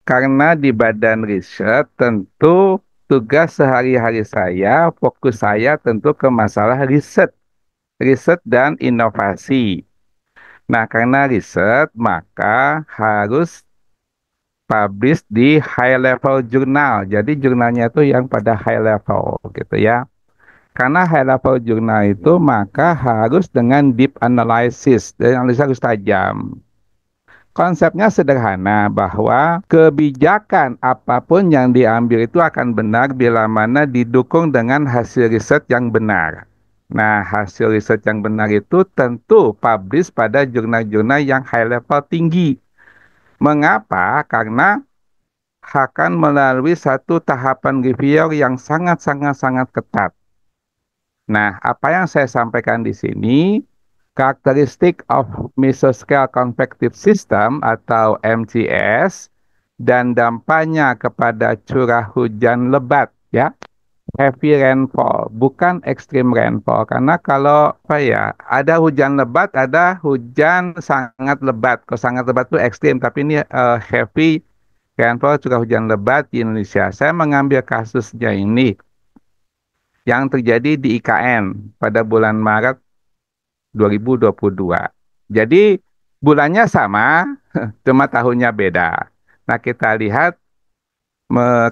Karena di badan riset tentu tugas sehari-hari saya, fokus saya tentu ke masalah riset, riset dan inovasi. Nah, karena riset, maka harus publish di high level jurnal. Jadi jurnalnya itu yang pada high level gitu ya. Karena high level jurnal itu maka harus dengan deep analysis, dan analisa harus tajam. Konsepnya sederhana bahwa kebijakan apapun yang diambil itu akan benar bila mana didukung dengan hasil riset yang benar. Nah, hasil riset yang benar itu tentu publish pada jurnal-jurnal yang high level tinggi. Mengapa? Karena akan melalui satu tahapan review yang sangat-sangat-sangat ketat. Nah, apa yang saya sampaikan di sini, karakteristik of mesoscale convective system atau MCS dan dampaknya kepada curah hujan lebat, ya, heavy rainfall, bukan extreme rainfall. Karena kalau apa ya, ada hujan lebat, ada hujan sangat lebat. Kalau sangat lebat itu ekstrim, tapi ini heavy rainfall, curah hujan lebat di Indonesia. Saya mengambil kasusnya ini yang terjadi di IKN pada bulan Maret 2022. Jadi bulannya sama, cuma tahunnya beda. Nah, kita lihat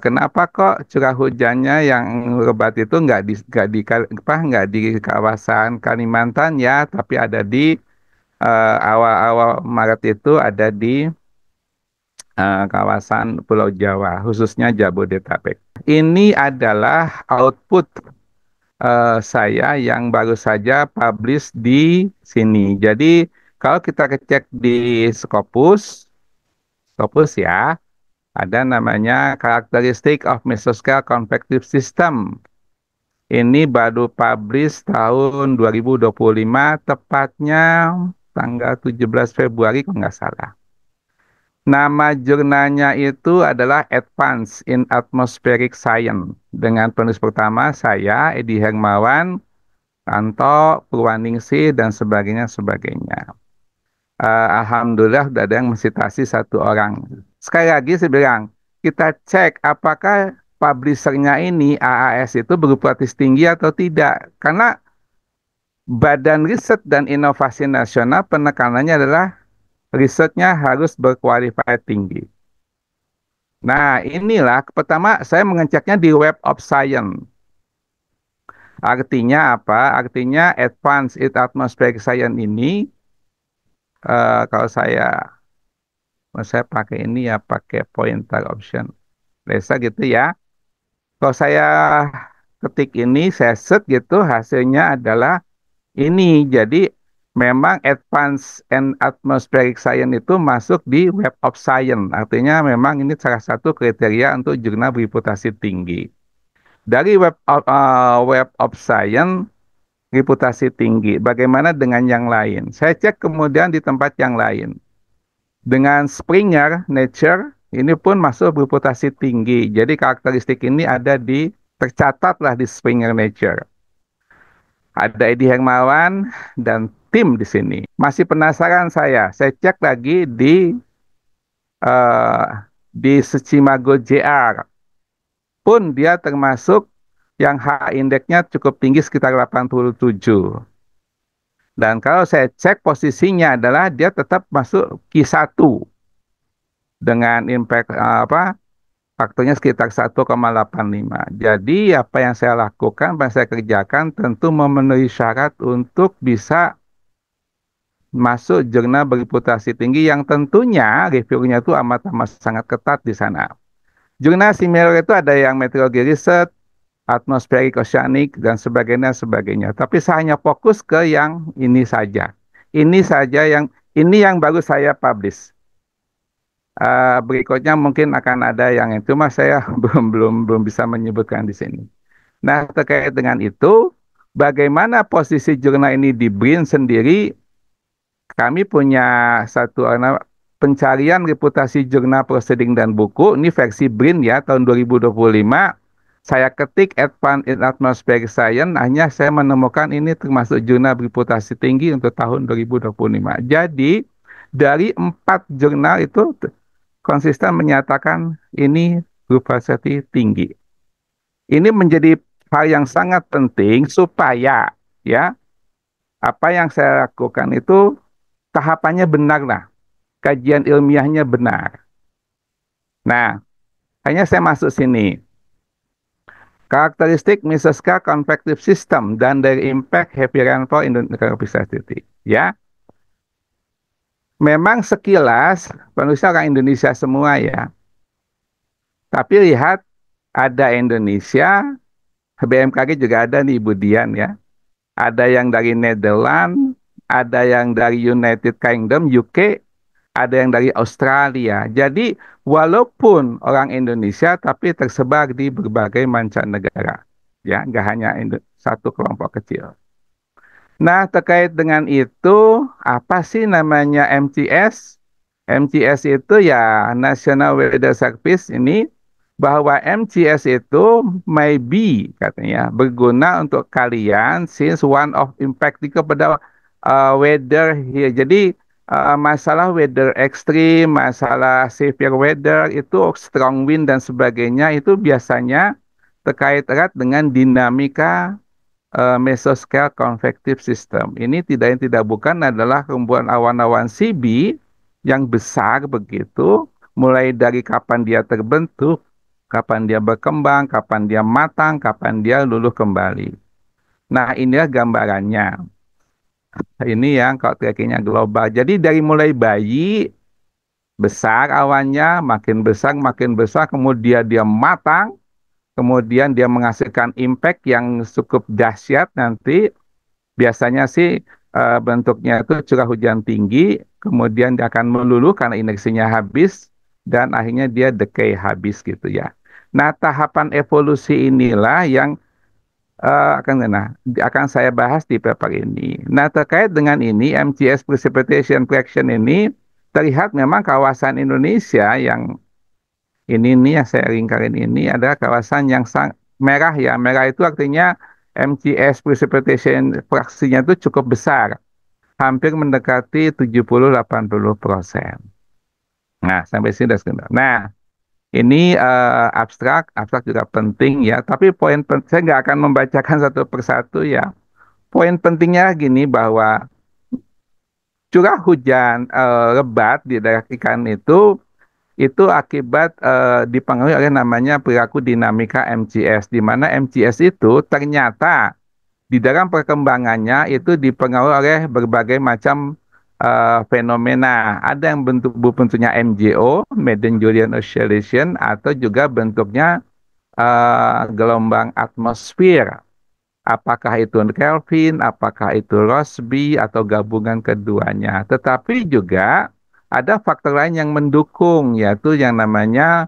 kenapa kok curah hujannya yang lebat itu nggak di kawasan Kalimantan ya, tapi ada di awal-awal Maret itu ada di kawasan Pulau Jawa, khususnya Jabodetabek. Ini adalah output saya yang baru saja publish di sini. Jadi kalau kita cek di Scopus ya, ada namanya Characteristic of Mesoscale Convective System. Ini baru publish tahun 2025, tepatnya tanggal 17 Februari kalau nggak salah. Nama jurnalnya itu adalah Advance in Atmospheric Science. Dengan penulis pertama saya, Edi Hermawan, Tanto, Purwaningsih, dan sebagainya. Alhamdulillah sudah ada yang mensitasi satu orang. Sekali lagi saya bilang, kita cek apakah publishernya ini AAS itu berkualitas tinggi atau tidak. Karena Badan Riset dan Inovasi Nasional penekanannya adalah risetnya harus berkualitas tinggi. Nah, inilah pertama saya mengeceknya di Web of Science. Artinya apa? Artinya Advanced in Atmospheric Science ini kalau saya pakai ini ya pakai pointer option. Biasa gitu ya. Kalau saya ketik ini, saya set gitu, hasilnya adalah ini. Jadi memang Advanced and Atmospheric Science itu masuk di Web of Science. Artinya memang ini salah satu kriteria untuk jurnal bereputasi tinggi. Dari Web of Science, reputasi tinggi. Bagaimana dengan yang lain? Saya cek kemudian di tempat yang lain. Dengan Springer Nature, ini pun masuk bereputasi tinggi. Jadi karakteristik ini tercatatlah di Springer Nature. Ada Edi Hermawan dan tim di sini. Masih penasaran saya cek lagi eh, di Sechimago JR. Pun dia termasuk yang H indeksnya cukup tinggi sekitar 87. Dan kalau saya cek posisinya adalah dia tetap masuk Q1 dengan impact faktornya sekitar 1,85. Jadi apa yang saya lakukan, apa yang saya kerjakan tentu memenuhi syarat untuk bisa masuk jurnal bereputasi tinggi yang tentunya reviewnya itu amat-amat sangat ketat di sana. Jurnal similar itu ada yang Meteorology Research, Atmospheric Oceanic, dan sebagainya. Tapi saya hanya fokus ke yang ini saja. Ini yang baru saya publish. Berikutnya mungkin akan ada yang cuma saya belum bisa menyebutkan di sini. Nah, terkait dengan itu, bagaimana posisi jurnal ini di BRIN sendiri, kami punya satu pencarian reputasi jurnal proceeding dan buku, ini versi BRIN ya, tahun 2025. Saya ketik Advanced in Atmospheric Science, hanya saya menemukan ini termasuk jurnal bereputasi tinggi untuk tahun 2025. Jadi, dari 4 jurnal itu, konsisten menyatakan ini group fatality tinggi. Ini menjadi hal yang sangat penting supaya ya apa yang saya lakukan itu tahapannya benar lah, kajian ilmiahnya benar. Nah, hanya saya masuk sini. Karakteristik mesoskal convective system dan dari impact heavy rainfall in the Pacific. Ya, memang sekilas manusia orang Indonesia semua ya. Tapi lihat ada Indonesia, BMKG juga ada nih Ibu Dian ya. Ada yang dari Netherlands, ada yang dari United Kingdom, UK, ada yang dari Australia. Jadi walaupun orang Indonesia tapi tersebar di berbagai mancanegara. Ya, nggak hanya satu kelompok kecil. Nah, terkait dengan itu, apa sih namanya MTS? MTS itu ya National Weather Service ini, bahwa MTS itu maybe katanya berguna untuk kalian since one of impact kepada weather here. Jadi masalah weather ekstrim, masalah severe weather itu strong wind dan sebagainya itu biasanya terkait erat dengan dinamika mesoscale convective system. Ini tidak bukan adalah kumpulan awan-awan CB yang besar begitu, mulai dari kapan dia terbentuk, kapan dia berkembang, kapan dia matang, kapan dia luluh kembali. Nah, inilah gambarannya. Ini yang kalau trackingnya global. Jadi dari mulai bayi, besar awannya, makin besar, kemudian dia matang, kemudian dia menghasilkan impact yang cukup dahsyat nanti. Biasanya sih bentuknya itu curah hujan tinggi, kemudian dia akan meluluh karena inersinya habis, dan akhirnya dia decay habis gitu ya. Nah, tahapan evolusi inilah yang akan saya bahas di paper ini. Nah, terkait dengan ini, MTS Precipitation Fraction ini terlihat memang kawasan Indonesia yang ini nih yang saya ringkarin ini adalah kawasan yang merah ya. Merah itu artinya MTS precipitation fraksinya itu cukup besar. Hampir mendekati 70-80%. Nah, sampai sini sudah sebentar. Nah, ini abstrak juga penting ya. Tapi saya nggak akan membacakan satu persatu ya. Poin pentingnya gini bahwa curah hujan lebat di daerah ikan itu akibat dipengaruhi oleh namanya perilaku dinamika MCS, di mana MCS itu ternyata di dalam perkembangannya itu dipengaruhi oleh berbagai macam fenomena. Ada yang bentuknya MJO, Medium Julian Oscillation, atau juga bentuknya gelombang atmosfer. Apakah itu Kelvin, apakah itu Rossby, atau gabungan keduanya. Tetapi juga ada faktor lain yang mendukung, yaitu yang namanya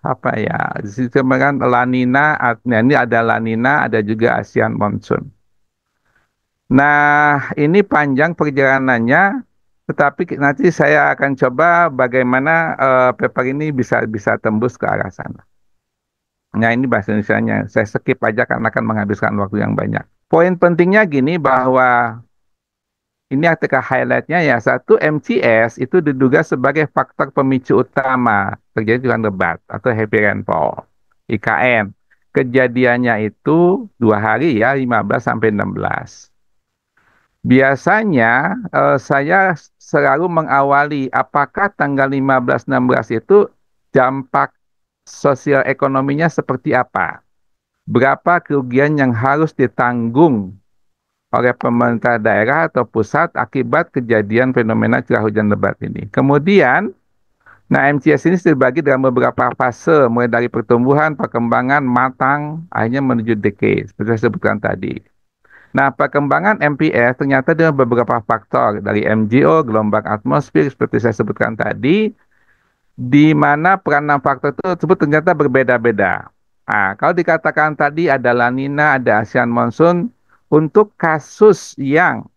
apa ya? Sistem kan La Nina, ini ada La Nina, ada juga Asian Monsoon. Nah, ini panjang perjalanannya, tetapi nanti saya akan coba bagaimana paper ini bisa tembus ke arah sana. Nah, ini bahasa Indonesianya. Saya skip aja karena akan menghabiskan waktu yang banyak. Poin pentingnya gini bahwa ini artikel highlightnya ya, satu MCS itu diduga sebagai faktor pemicu utama terjadi hujan lebat atau heavy rainfall, IKN. Kejadiannya itu 2 hari ya, 15 sampai 16. Biasanya saya selalu mengawali apakah tanggal 15-16 itu dampak sosial ekonominya seperti apa. Berapa kerugian yang harus ditanggung oleh pemerintah daerah atau pusat akibat kejadian fenomena curah hujan lebat ini. Kemudian, nah MCS ini dibagi dalam beberapa fase, mulai dari pertumbuhan, perkembangan, matang, akhirnya menuju decay, seperti saya sebutkan tadi. Nah, perkembangan MPS ternyata dengan beberapa faktor, dari MJO, gelombang atmosfer, seperti saya sebutkan tadi, di mana peranan faktor tersebut ternyata berbeda-beda. Nah, kalau dikatakan tadi ada La Nina, ada Asian Monsoon, untuk kasus yang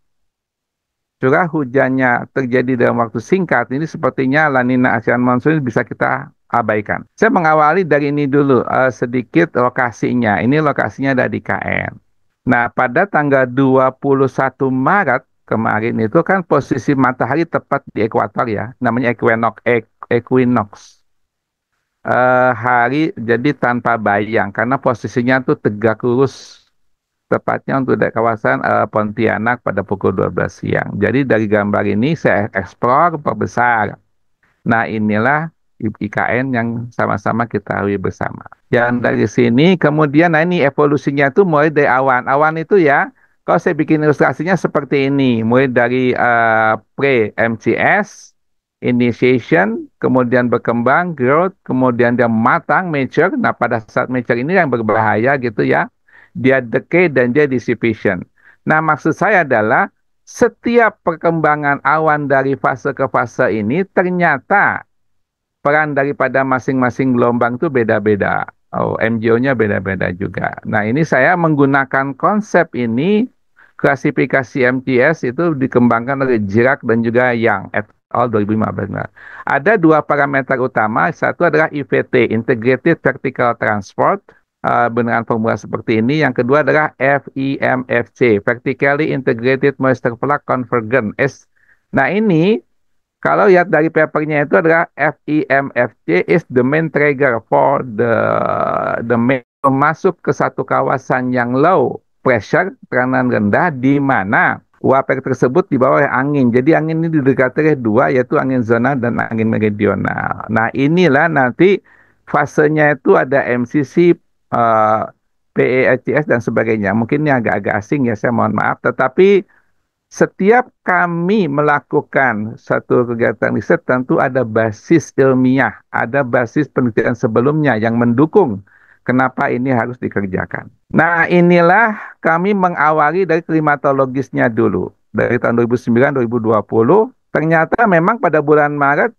curah hujannya terjadi dalam waktu singkat, ini sepertinya La Nina Asian Monsoon bisa kita abaikan. Saya mengawali dari ini dulu, sedikit lokasinya. Ini lokasinya ada di KN. Nah, pada tanggal 21 Maret kemarin itu kan posisi matahari tepat di ekuator ya, namanya equinox. Hari jadi tanpa bayang karena posisinya tuh tegak lurus tepatnya untuk dari kawasan Pontianak pada pukul 12 siang. Jadi dari gambar ini saya eksplor, perbesar. Nah, inilah IKN yang sama-sama kita ketahui bersama. Yang dari sini, kemudian, nah ini evolusinya itu mulai dari awan. Awan itu ya, kalau saya bikin ilustrasinya seperti ini, mulai dari pre-MCS, initiation, kemudian berkembang, growth, kemudian dia matang, mature. Nah, pada saat mature ini yang berbahaya gitu ya, dia decay dan dia dissipation. Nah, maksud saya adalah setiap perkembangan awan dari fase ke fase ini ternyata peran daripada masing-masing gelombang itu beda-beda. Oh, MGO-nya beda-beda juga. Nah, ini saya menggunakan konsep ini, klasifikasi MTS itu dikembangkan oleh Dirac dan juga Yang et al. 2015. Ada dua parameter utama, satu adalah IVT, Integrated Vertical Transport, dengan formula seperti ini. Yang kedua adalah FIMFC, Vertically Integrated Moisture Flux Convergence. Nah, ini kalau lihat dari papernya itu adalah FIMFC is the main trigger for the main masuk ke satu kawasan yang low pressure, tekanan rendah, di mana uap air tersebut di bawah angin. Jadi angin ini didekati oleh dua, yaitu angin zona dan angin meridional. Nah, inilah nanti fasenya itu ada MCC, PEHCS dan sebagainya. Mungkin ini agak-agak asing ya, saya mohon maaf. Tetapi setiap kami melakukan satu kegiatan riset tentu ada basis ilmiah, ada basis penelitian sebelumnya yang mendukung kenapa ini harus dikerjakan. Nah, inilah kami mengawali dari klimatologisnya dulu. Dari tahun 2009-2020, ternyata memang pada bulan Maret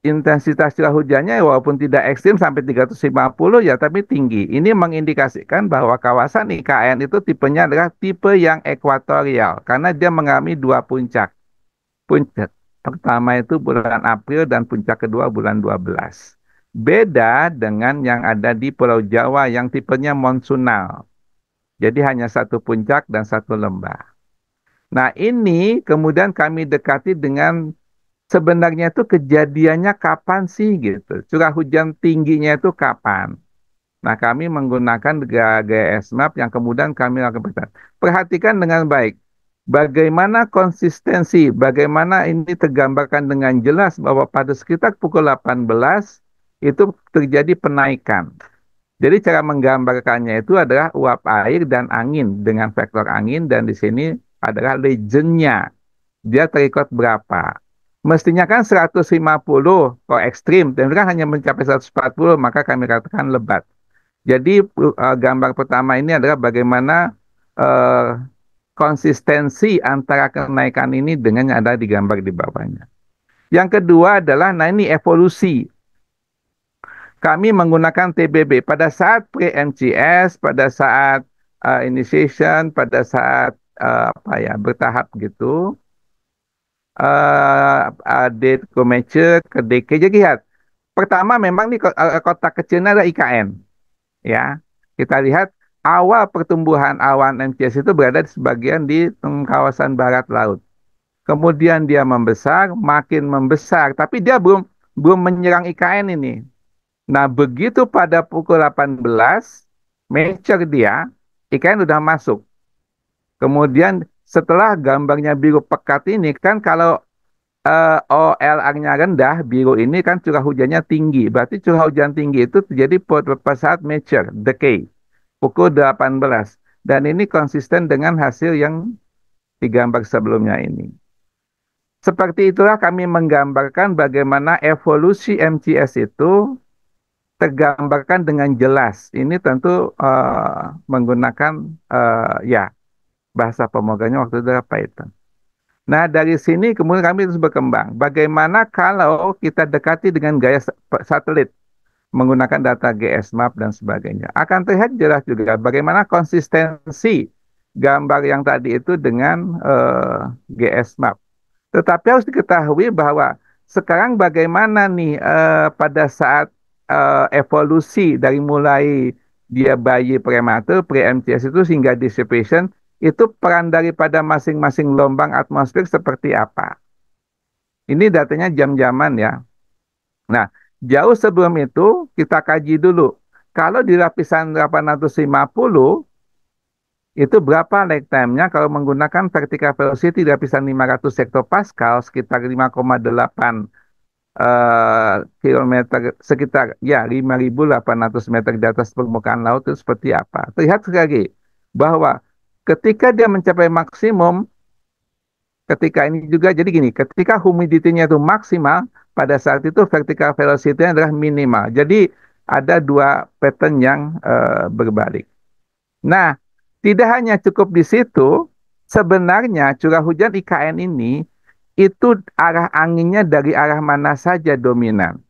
intensitas curah hujannya walaupun tidak ekstrim sampai 350 ya, tapi tinggi. Ini mengindikasikan bahwa kawasan IKN itu tipenya adalah tipe yang ekuatorial karena dia mengalami dua puncak. Puncak pertama itu bulan April dan puncak kedua bulan 12. Beda dengan yang ada di Pulau Jawa yang tipenya monsunal. Jadi hanya satu puncak dan satu lembah. Nah, ini kemudian kami dekati dengan sebenarnya itu kejadiannya kapan sih gitu. Curah hujan tingginya itu kapan. Nah, kami menggunakan GIS map yang kemudian kami lakukan. Perhatikan dengan baik. Bagaimana konsistensi, bagaimana ini tergambarkan dengan jelas bahwa pada sekitar pukul 18 itu terjadi penaikan. Jadi cara menggambarkannya itu adalah uap air dan angin dengan vektor angin, dan di sini adalah legendnya. Dia terikut berapa? Mestinya kan 150 kalau ekstrim, dan kan hanya mencapai 140, maka kami katakan lebat. Jadi gambar pertama ini adalah bagaimana uh, konsistensi antara kenaikan ini dengan yang ada di gambar di bawahnya. Yang kedua adalah, nah ini evolusi. Kami menggunakan TBB pada saat pre-MCS, pada saat initiation, pada saat apa ya bertahap gitu. Date ke mature ke decay. Jadi lihat, pertama memang nih kota kecilnya ada IKN, ya. Kita lihat awal pertumbuhan awan MCS itu berada di sebagian di kawasan barat laut. Kemudian dia membesar, makin membesar, tapi dia belum belum menyerang IKN ini. Nah, begitu pada pukul 18, mature dia, IKN udah masuk. Kemudian setelah gambarnya biru pekat ini, kan kalau OLR-nya rendah, biru ini kan curah hujannya tinggi. Berarti curah hujan tinggi itu terjadi pada saat mature, decay, pukul 18. Dan ini konsisten dengan hasil yang digambar sebelumnya ini. Seperti itulah kami menggambarkan bagaimana evolusi MCS itu tergambarkan dengan jelas. Ini tentu menggunakan ya bahasa pemrogramannya waktu itu adalah Python. Nah, dari sini kemudian kami terus berkembang. Bagaimana kalau kita dekati dengan gaya satelit menggunakan data GS Map dan sebagainya. Akan terlihat jelas juga bagaimana konsistensi gambar yang tadi itu dengan GS Map. Tetapi harus diketahui bahwa sekarang bagaimana nih pada saat evolusi dari mulai dia bayi prematur, pre-MCS itu hingga dissipation, itu peran daripada masing-masing gelombang atmosfer seperti apa. Ini datanya jam-jaman ya. Nah, jauh sebelum itu kita kaji dulu. Kalau di lapisan 850 itu berapa lag time-nya kalau menggunakan vertical velocity di lapisan 500 hektopascal sekitar 5,8 kilometer, sekitar ya 5.800 meter di atas permukaan laut itu seperti apa. Terlihat sekali lagi bahwa ketika dia mencapai maksimum, ketika ini juga jadi gini, ketika humidity-nya itu maksimal, pada saat itu vertical velocity-nya adalah minimal. Jadi ada dua pattern yang berbalik. Nah, tidak hanya cukup di situ, sebenarnya curah hujan IKN ini itu arah anginnya dari arah mana saja dominan.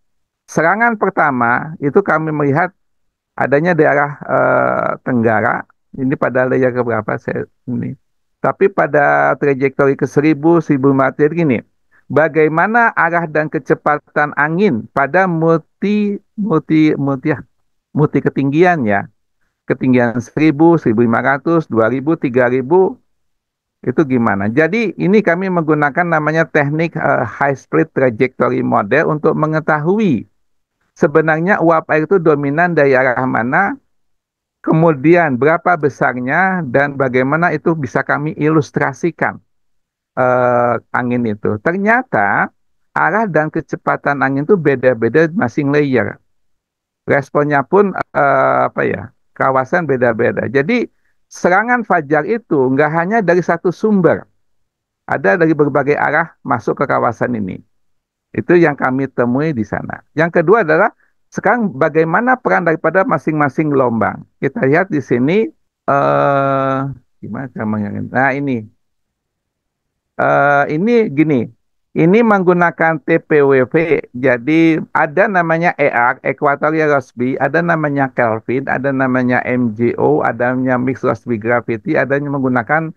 Serangan pertama itu kami melihat adanya di arah tenggara. Ini pada layer keberapa saya ini. Tapi pada trajektori ke 1000 gini. Bagaimana arah dan kecepatan angin pada multi ketinggian ya. Ketinggian 1000, 1500, 2000, 3000 itu gimana? Jadi ini kami menggunakan namanya teknik high split trajectory model untuk mengetahui sebenarnya uap air itu dominan dari arah mana, kemudian berapa besarnya, dan bagaimana itu bisa kami ilustrasikan angin itu. Ternyata arah dan kecepatan angin itu beda-beda masing layer. Responnya pun apa ya, kawasan beda-beda. Jadi serangan fajar itu nggak hanya dari satu sumber, ada dari berbagai arah masuk ke kawasan ini. Itu yang kami temui di sana. Yang kedua adalah sekarang bagaimana peran daripada masing-masing gelombang. Kita lihat di sini, eh gimana cara nah ini gini. Ini menggunakan TPWV. Jadi ada namanya EAR, Equatorial Rossby, ada namanya Kelvin, ada namanya MJO, ada namanya Mixed Rossby Gravity, ada yang menggunakan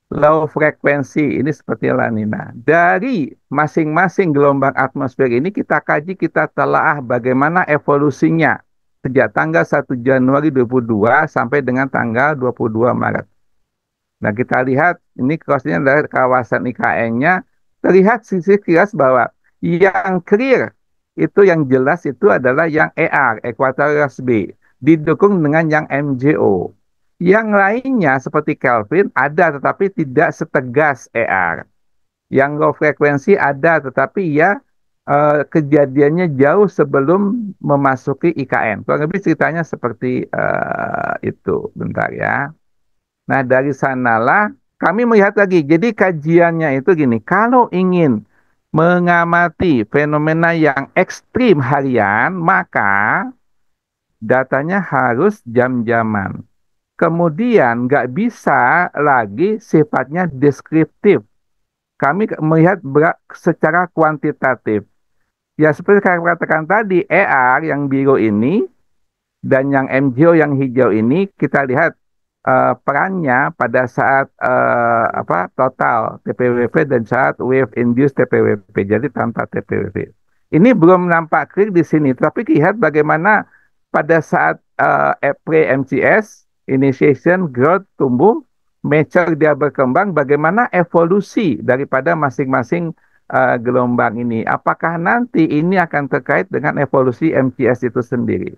low frekuensi. Ini seperti La Nina. Dari masing-masing gelombang atmosfer ini kita kaji, kita telaah bagaimana evolusinya sejak tanggal 1 Januari 2022 sampai dengan tanggal 22 Maret. Nah, kita lihat ini crossnya dari kawasan IKN-nya, terlihat sisi kilas bahwa yang clear itu yang jelas itu adalah yang ER, Equatorial Rossby, didukung dengan yang MJO. Yang lainnya seperti Kelvin ada tetapi tidak setegas ER. Yang low frekuensi ada tetapi ya kejadiannya jauh sebelum memasuki IKN. Kurang lebih ceritanya seperti itu. Bentar ya. Nah, dari sanalah kami melihat lagi. Jadi kajiannya itu gini, kalau ingin mengamati fenomena yang ekstrim harian, maka datanya harus jam-jaman. Kemudian nggak bisa lagi sifatnya deskriptif. Kami melihat secara kuantitatif. Ya seperti saya katakan tadi, ER yang biru ini dan yang MJO yang hijau ini kita lihat perannya pada saat apa total TPWP dan saat wave induced TPWP. Jadi tanpa TPWP. Ini belum nampak clear di sini, tapi lihat bagaimana pada saat pre-MCS, initiation, growth, tumbuh, mature dia berkembang, bagaimana evolusi daripada masing-masing gelombang ini. Apakah nanti ini akan terkait dengan evolusi MCS itu sendiri?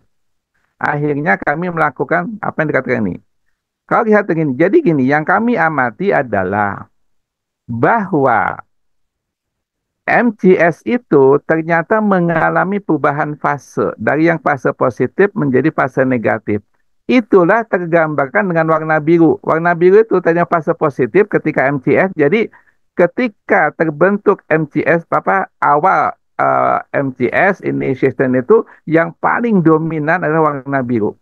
Akhirnya kami melakukan apa yang dikatakan ini. Kalau lihat begini, jadi gini, yang kami amati adalah bahwa MCS itu ternyata mengalami perubahan fase dari yang fase positif menjadi fase negatif. Itulah tergambarkan dengan warna biru. Warna biru itu tadinya fase positif ketika MCS. Jadi ketika terbentuk MCS, awal MCS initiation itu yang paling dominan adalah warna biru.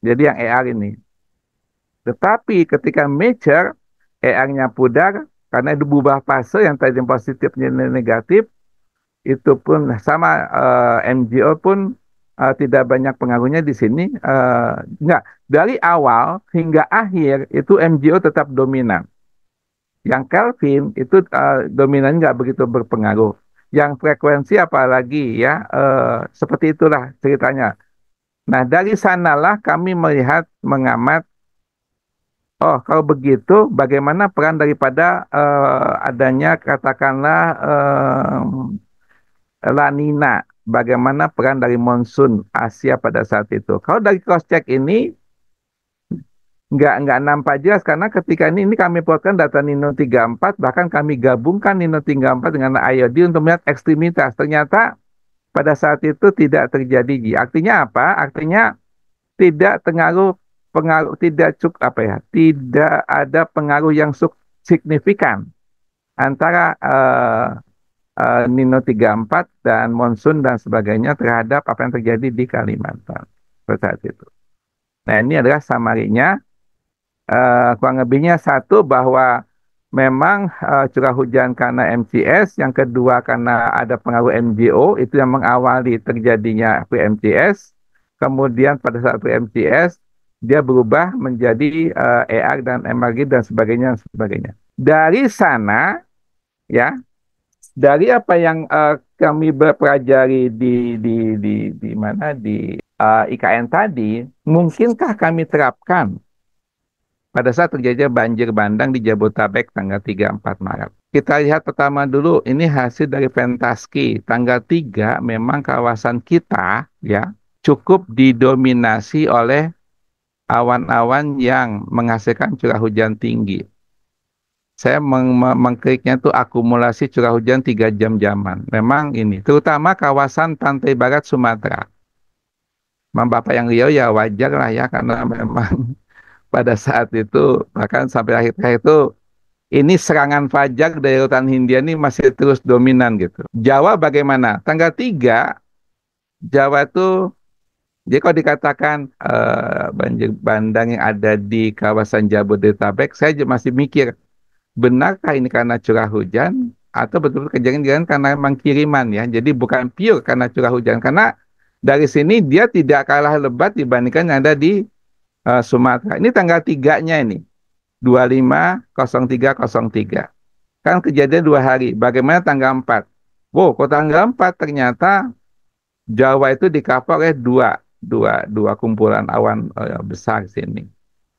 Jadi yang ER ini. Tetapi ketika mature, ER-nya pudar, karena itu berubah fase yang tadi positif menjadi negatif, itu pun sama MGO pun tidak banyak pengaruhnya di sini. Enggak, dari awal hingga akhir itu MGO tetap dominan. Yang Kelvin itu dominan nggak begitu berpengaruh. Yang frekuensi apalagi ya, seperti itulah ceritanya. Nah, dari sanalah kami melihat, mengamat Oh, kalau begitu, bagaimana peran daripada adanya katakanlah La Nina? Bagaimana peran dari monsun Asia pada saat itu? Kalau dari cross check ini nggak nampak jelas karena ketika ini kami buatkan data Nino 34, bahkan kami gabungkan Nino 34 dengan IOD untuk melihat ekstremitas. Ternyata pada saat itu tidak terjadi Ji. Artinya apa? Artinya tidak pengaruh tidak cukup apa ya? Tidak ada pengaruh yang signifikan antara Nino 34 dan monsun dan sebagainya terhadap apa yang terjadi di Kalimantan pada saat itu. Nah, ini adalah samarinya. Kurang lebihnya satu bahwa memang curah hujan karena MCS, yang kedua karena ada pengaruh MJO itu yang mengawali terjadinya PMCS. Kemudian pada saat PMCS dia berubah menjadi ER dan MRG dan sebagainya. Dari sana ya, dari apa yang kami pelajari di mana di IKN tadi, mungkinkah kami terapkan pada saat terjadinya banjir bandang di Jabotabek tanggal 3-4 Maret. Kita lihat pertama dulu, ini hasil dari Pentaski. Tanggal 3 memang kawasan kita ya cukup didominasi oleh awan-awan yang menghasilkan curah hujan tinggi. Saya mengkliknya tuh akumulasi curah hujan 3 jam-jaman. Memang ini, terutama kawasan pantai barat Sumatera. Memang Bapak yang Riau ya wajar lah ya, karena memang pada saat itu, bahkan sampai akhir-akhir itu, ini serangan fajar dari Lautan Hindia ini masih terus dominan gitu. Jawa bagaimana? Tanggal 3, Jawa itu, jadi kalau dikatakan banjir bandang yang ada di kawasan Jabodetabek, saya masih mikir, benarkah ini karena curah hujan, atau betul-betul kejadian karena memang kiriman ya. Jadi bukan pure karena curah hujan, karena dari sini dia tidak kalah lebat dibandingkan yang ada di Sumatera. Ini tanggal 3-nya ini. 250303. Kan kejadian 2 hari. Bagaimana tanggal 4? Wow, kok tanggal 4 ternyata Jawa itu di-cover oleh dua kumpulan awan besar sini.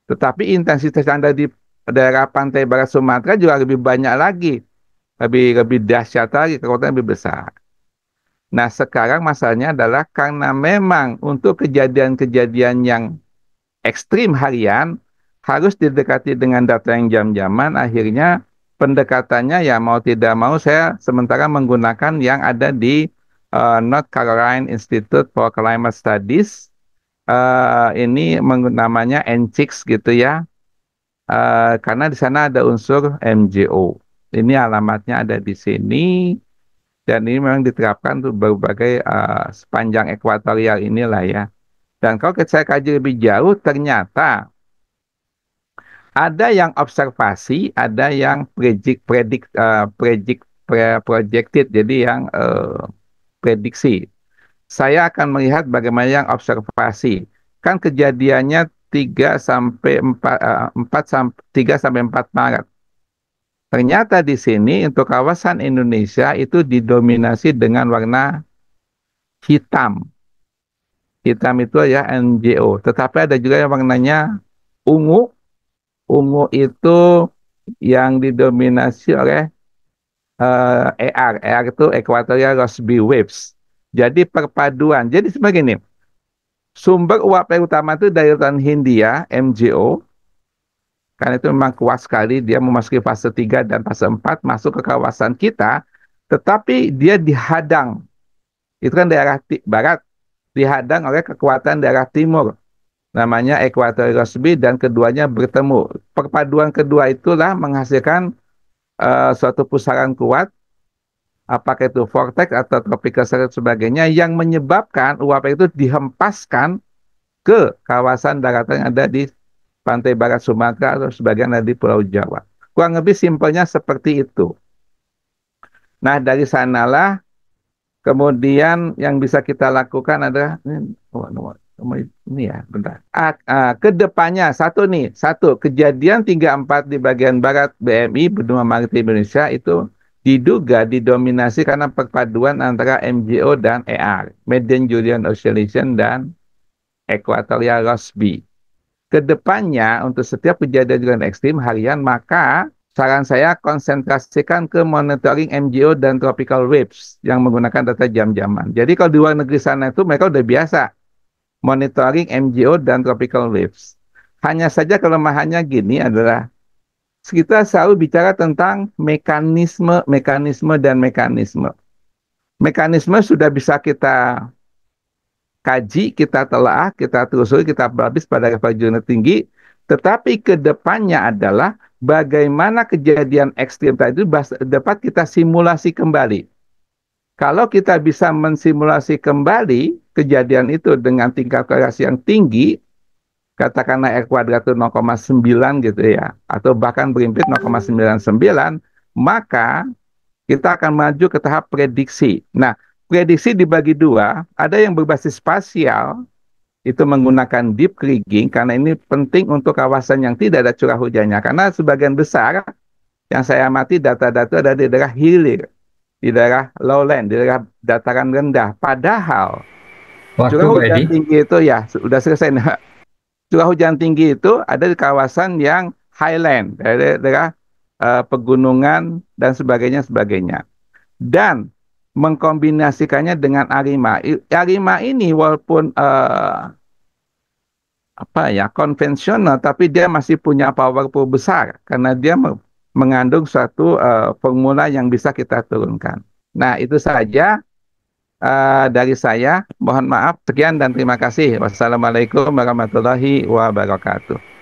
Tetapi intensitas yang ada di daerah pantai barat Sumatera juga lebih banyak lagi. Lebih dahsyat lagi, kekuatan lebih besar. Nah, sekarang masalahnya adalah karena memang untuk kejadian-kejadian yang ekstrim harian harus didekati dengan data yang jam-jaman, akhirnya pendekatannya ya mau tidak mau saya sementara menggunakan yang ada di North Carolina Institute for Climate Studies. Ini namanya NCIX gitu ya. Karena di sana ada unsur MJO. Ini alamatnya ada di sini, dan ini memang diterapkan untuk berbagai sepanjang ekuatorial inilah ya. Dan kalau saya kaji lebih jauh, ternyata ada yang observasi, ada yang projected, jadi yang prediksi. Saya akan melihat bagaimana yang observasi. Kan kejadiannya 3 sampai 4 Maret. Ternyata di sini untuk kawasan Indonesia itu didominasi dengan warna hitam. Hitam itu ya NJO. Tetapi ada juga yang warnanya ungu. Ungu itu yang didominasi oleh ER. ER itu Equatorial Rossby Waves. Jadi perpaduan. Jadi sebagai ini, sumber uap air utama itu dari Lautan Hindia, MJO. Karena itu memang kuat sekali, dia memasuki fase 3 dan fase 4, masuk ke kawasan kita, tetapi dia dihadang. Itu kan daerah barat, dihadang oleh kekuatan daerah timur. Namanya Equatorial Rossby, dan keduanya bertemu. Perpaduan kedua itulah menghasilkan suatu pusaran kuat, apakah itu vortex atau tropical cirrus sebagainya, yang menyebabkan uap itu dihempaskan ke kawasan daratan yang ada di pantai barat Sumatera atau sebagian ada di Pulau Jawa. Kurang lebih simpelnya seperti itu. Nah, dari sanalah kemudian yang bisa kita lakukan adalah ini ya, bentar. Kedepannya satu kejadian 34 di bagian barat BMI Benua Maritim Indonesia itu diduga didominasi karena perpaduan antara MJO dan ER, Median Julian Oscillation dan Equatorial Rossby. kedepannya untuk setiap kejadian ekstrim harian, maka saran saya konsentrasikan ke monitoring MJO dan tropical waves yang menggunakan data jam-jaman. Jadi kalau di luar negeri sana itu mereka udah biasa monitoring MJO dan tropical waves. Hanya saja kelemahannya gini adalah kita selalu bicara tentang mekanisme, mekanisme, dan mekanisme. Mekanisme sudah bisa kita kaji, kita telah, kita telusuri, kita publish pada level jurnal tinggi, tetapi kedepannya adalah bagaimana kejadian ekstrim tadi dapat kita simulasi kembali. Kalau kita bisa mensimulasi kembali kejadian itu dengan tingkat korelasi yang tinggi, katakanlah R kuadrat itu 0,9 gitu ya, atau bahkan berimpit 0,99, maka kita akan maju ke tahap prediksi. Nah, prediksi dibagi dua, ada yang berbasis spasial, itu menggunakan deep kriging, karena ini penting untuk kawasan yang tidak ada curah hujannya, karena sebagian besar yang saya amati data-data ada di daerah hilir, di daerah lowland, di daerah dataran rendah. Padahal Waktu curah Pak hujan Edi. tinggi itu ya sudah selesai. Nah, curah hujan tinggi itu ada di kawasan yang highland, daerah pegunungan dan sebagainya. Dan mengkombinasikannya dengan Arima. Arima ini walaupun apa ya konvensional, tapi dia masih punya powerful besar karena dia mengandung suatu formula yang bisa kita turunkan. Nah, itu saja dari saya. Mohon maaf, sekian dan terima kasih. Wassalamualaikum warahmatullahi wabarakatuh.